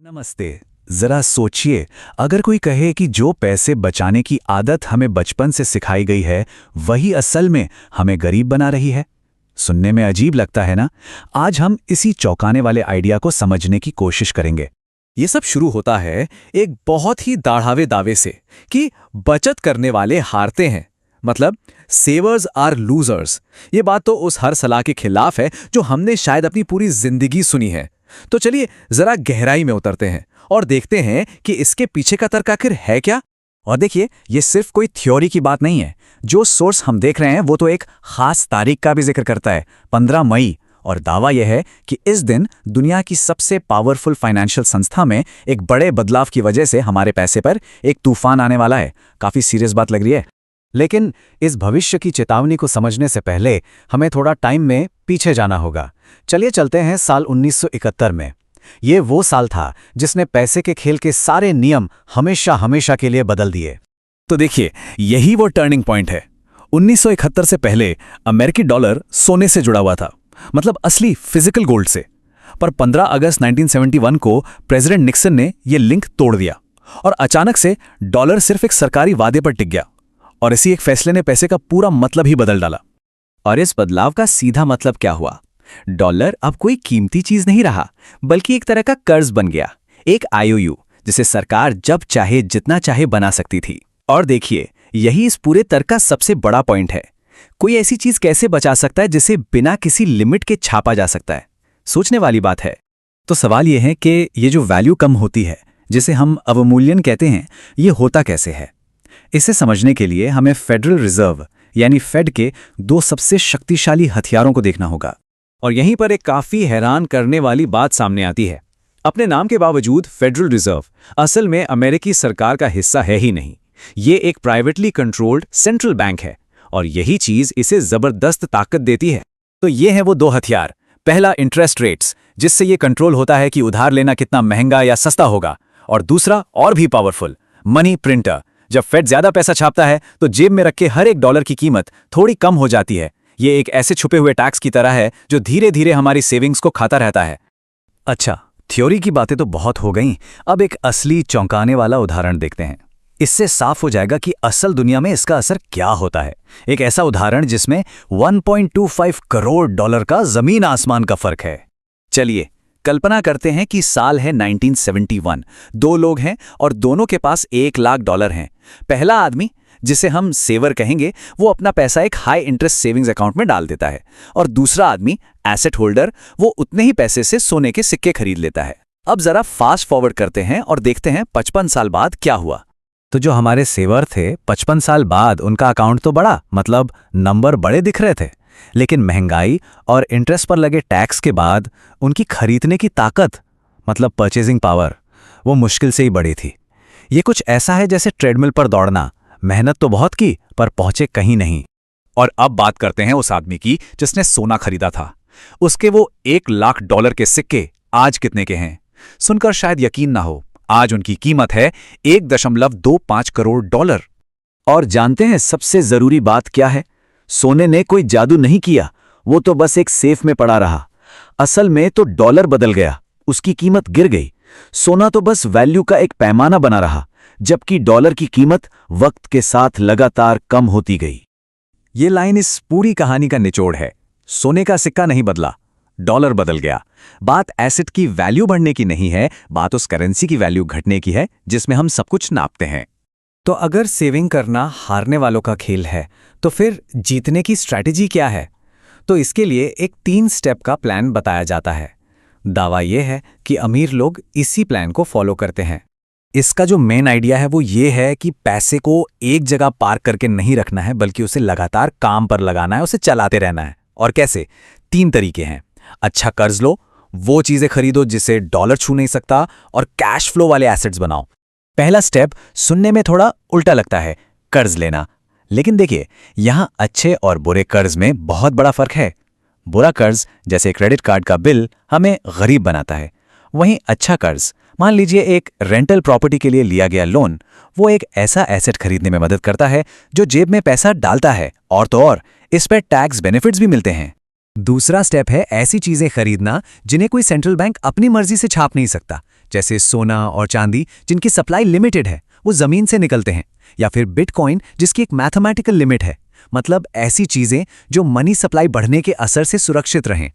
नमस्ते। जरा सोचिए, अगर कोई कहे कि जो पैसे बचाने की आदत हमें बचपन से सिखाई गई है वही असल में हमें गरीब बना रही है। सुनने में अजीब लगता है ना। आज हम इसी चौंकाने वाले आइडिया को समझने की कोशिश करेंगे। ये सब शुरू होता है एक बहुत ही दाढ़ावे दावे से कि बचत करने वाले हारते हैं, मतलब सेवर्स आर लूजर्स। ये बात तो उस हर सलाह के खिलाफ है जो हमने शायद अपनी पूरी जिंदगी सुनी है। तो चलिए जरा गहराई में उतरते हैं और देखते हैं कि इसके पीछे का तर्क आखिर है क्या। और देखिए, ये सिर्फ कोई थ्योरी की बात नहीं है। जो सोर्स हम देख रहे हैं वो तो एक खास तारीख का भी जिक्र करता है, 15 मई। और दावा यह है कि इस दिन दुनिया की सबसे पावरफुल फाइनेंशियल संस्था में एक बड़े बदलाव की वजह से हमारे पैसे पर एक तूफान आने वाला है। काफी सीरियस बात लग रही है। लेकिन इस भविष्य की चेतावनी को समझने से पहले हमें थोड़ा टाइम में पीछे जाना होगा। चलिए चलते हैं साल 1971 में। ये वो साल था जिसने पैसे के खेल के सारे नियम हमेशा हमेशा के लिए बदल दिए। तो देखिए, यही वो टर्निंग पॉइंट है। 1971 से पहले अमेरिकी डॉलर सोने से जुड़ा हुआ था, मतलब असली फिजिकल गोल्ड से। पर 15 अगस्त 1971 को प्रेसिडेंट निक्सन ने यह लिंक तोड़ दिया और अचानक से डॉलर सिर्फ एक सरकारी वादे पर टिक गया। और इसी एक फैसले ने पैसे का पूरा मतलब ही बदल डाला। और इस बदलाव का सीधा मतलब क्या हुआ? डॉलर अब कोई कीमती चीज नहीं रहा, बल्कि एक तरह का कर्ज बन गया, एक आईओयू जिसे सरकार जब चाहे जितना चाहे बना सकती थी। और देखिए, यही इस पूरे तर्क का सबसे बड़ा पॉइंट है। कोई ऐसी चीज कैसे बचा सकता है जिसे बिना किसी लिमिट के छापा जा सकता है? सोचने वाली बात है। तो सवाल यह है कि ये जो वैल्यू कम होती है, जिसे हम अवमूल्यन कहते हैं, ये होता कैसे है? इसे समझने के लिए हमें फेडरल रिजर्व यानी फेड के दो सबसे शक्तिशाली हथियारों को देखना होगा। और यहीं पर एक काफी हैरान करने वाली बात सामने आती है। अपने नाम के बावजूद फेडरल रिजर्व असल में अमेरिकी सरकार का हिस्सा है ही नहीं। ये एक प्राइवेटली कंट्रोल्ड सेंट्रल बैंक है और यही चीज इसे जबरदस्त ताकत देती है। तो ये हैं वो दो हथियार। पहला, इंटरेस्ट रेट्स, जिससे ये कंट्रोल होता है कि उधार लेना कितना महंगा या सस्ता होगा। और दूसरा, और भी पावरफुल, मनी प्रिंटर। जब फेड ज्यादा पैसा छापता है तो जेब में रखे हर एक डॉलर की कीमत थोड़ी कम हो जाती है। ये एक ऐसे छुपे हुए टैक्स की तरह है जो धीरे धीरे हमारी सेविंग्स को खाता रहता है। अच्छा, थ्योरी की बातें तो बहुत हो गईं। अब एक असली चौंकाने वाला उदाहरण देखते हैं। इससे साफ हो जाएगा कि असल दुनिया में इसका असर क्या होता है। एक ऐसा उदाहरण जिसमें 1.25 करोड़ डॉलर का जमीन आसमान का फर्क है। चलिए कल्पना करते हैं कि साल है 1971। दो लोग हैं और दोनों के पास 1 लाख डॉलर हैं। पहला आदमी, जिसे हम सेवर कहेंगे, वो अपना पैसा एक हाई इंटरेस्ट सेविंग्स अकाउंट में डाल देता है। और दूसरा आदमी, एसेट होल्डर, वो उतने ही पैसे से सोने के सिक्के खरीद लेता है। अब जरा फास्ट फॉरवर्ड करते हैं और देखते हैं 55 साल बाद क्या हुआ। तो जो हमारे सेवर थे, 55 साल बाद उनका अकाउंट तो बढ़ा, मतलब नंबर बड़े दिख रहे थे। लेकिन महंगाई और इंटरेस्ट पर लगे टैक्स के बाद उनकी खरीदने की ताकत, मतलब परचेजिंग पावर, वो मुश्किल से ही बढ़ी थी। ये कुछ ऐसा है जैसे ट्रेडमिल पर दौड़ना। मेहनत तो बहुत की पर पहुंचे कहीं नहीं। और अब बात करते हैं उस आदमी की जिसने सोना खरीदा था। उसके वो 1 लाख डॉलर के सिक्के आज कितने के हैं? सुनकर शायद यकीन ना हो, आज उनकी कीमत है 1.25 करोड़ डॉलर। और जानते हैं सबसे जरूरी बात क्या है? सोने ने कोई जादू नहीं किया, वो तो बस एक सेफ में पड़ा रहा। असल में तो डॉलर बदल गया, उसकी कीमत गिर गई। सोना तो बस वैल्यू का एक पैमाना बना रहा, जबकि डॉलर की कीमत वक्त के साथ लगातार कम होती गई। ये लाइन इस पूरी कहानी का निचोड़ है। सोने का सिक्का नहीं बदला, डॉलर बदल गया। बात एसेट की वैल्यू बढ़ने की नहीं है, बात उस करेंसी की वैल्यू घटने की है जिसमें हम सब कुछ नापते हैं। तो अगर सेविंग करना हारने वालों का खेल है, तो फिर जीतने की स्ट्रैटेजी क्या है? तो इसके लिए एक 3 स्टेप का प्लान बताया जाता है। दावा यह है कि अमीर लोग इसी प्लान को फॉलो करते हैं। इसका जो मेन आइडिया है वो ये है कि पैसे को एक जगह पार्क करके नहीं रखना है, बल्कि उसे लगातार काम पर लगाना है, उसे चलाते रहना है। और कैसे? 3 तरीके हैं। अच्छा कर्ज लो, वो चीजें खरीदो जिसे डॉलर छू नहीं सकता, और कैश फ्लो वाले एसेट्स बनाओ। पहला स्टेप सुनने में थोड़ा उल्टा लगता है, कर्ज लेना। लेकिन देखिए, यहां अच्छे और बुरे कर्ज में बहुत बड़ा फर्क है। बुरा कर्ज, जैसे क्रेडिट कार्ड का बिल, हमें गरीब बनाता है। वहीं अच्छा कर्ज, मान लीजिए एक रेंटल प्रॉपर्टी के लिए लिया गया लोन, वो एक ऐसा एसेट खरीदने में मदद करता है जो जेब में पैसा डालता है, और तो और इस पर टैक्स बेनिफिट्स भी मिलते हैं। दूसरा स्टेप है ऐसी चीजें खरीदना जिन्हें कोई सेंट्रल बैंक अपनी मर्जी से छाप नहीं सकता, जैसे सोना और चांदी जिनकी सप्लाई लिमिटेड है, वो जमीन से निकलते हैं, या फिर बिटकॉइन जिसकी एक मैथमेटिकल लिमिट है। मतलब ऐसी चीजें जो मनी सप्लाई बढ़ने के असर से सुरक्षित रहें।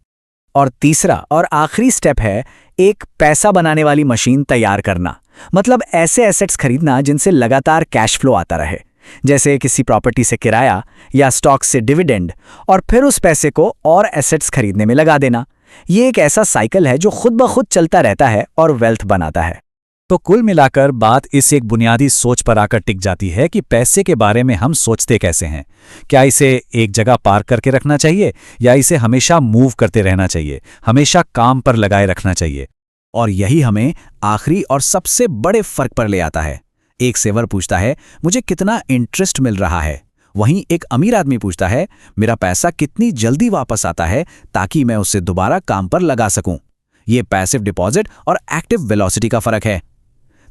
और तीसरा और आखिरी स्टेप है एक पैसा बनाने वाली मशीन तैयार करना। मतलब ऐसे एसेट्स खरीदना जिनसे लगातार कैश फ्लो आता रहे, जैसे किसी प्रॉपर्टी से किराया या स्टॉक से डिविडेंड, और फिर उस पैसे को और एसेट्स खरीदने में लगा देना। ये एक ऐसा साइकिल है जो खुद ब खुद चलता रहता है और वेल्थ बनाता है। तो कुल मिलाकर बात इस एक बुनियादी सोच पर आकर टिक जाती है कि पैसे के बारे में हम सोचते कैसे हैं। क्या इसे एक जगह पार्क करके रखना चाहिए या इसे हमेशा मूव करते रहना चाहिए, हमेशा काम पर लगाए रखना चाहिए? और यही हमें आखिरी और सबसे बड़े फर्क पर ले आता है। एक सेवर पूछता है मुझे कितना इंटरेस्ट मिल रहा है, वहीं एक अमीर आदमी पूछता है मेरा पैसा कितनी जल्दी वापस आता है ताकि मैं उसे दोबारा काम पर लगा सकूं। ये पैसिव डिपॉजिट और एक्टिव वेलोसिटी का फर्क है।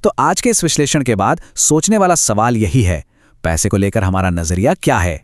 तो आज के इस विश्लेषण के बाद सोचने वाला सवाल यही है, पैसे को लेकर हमारा नजरिया क्या है?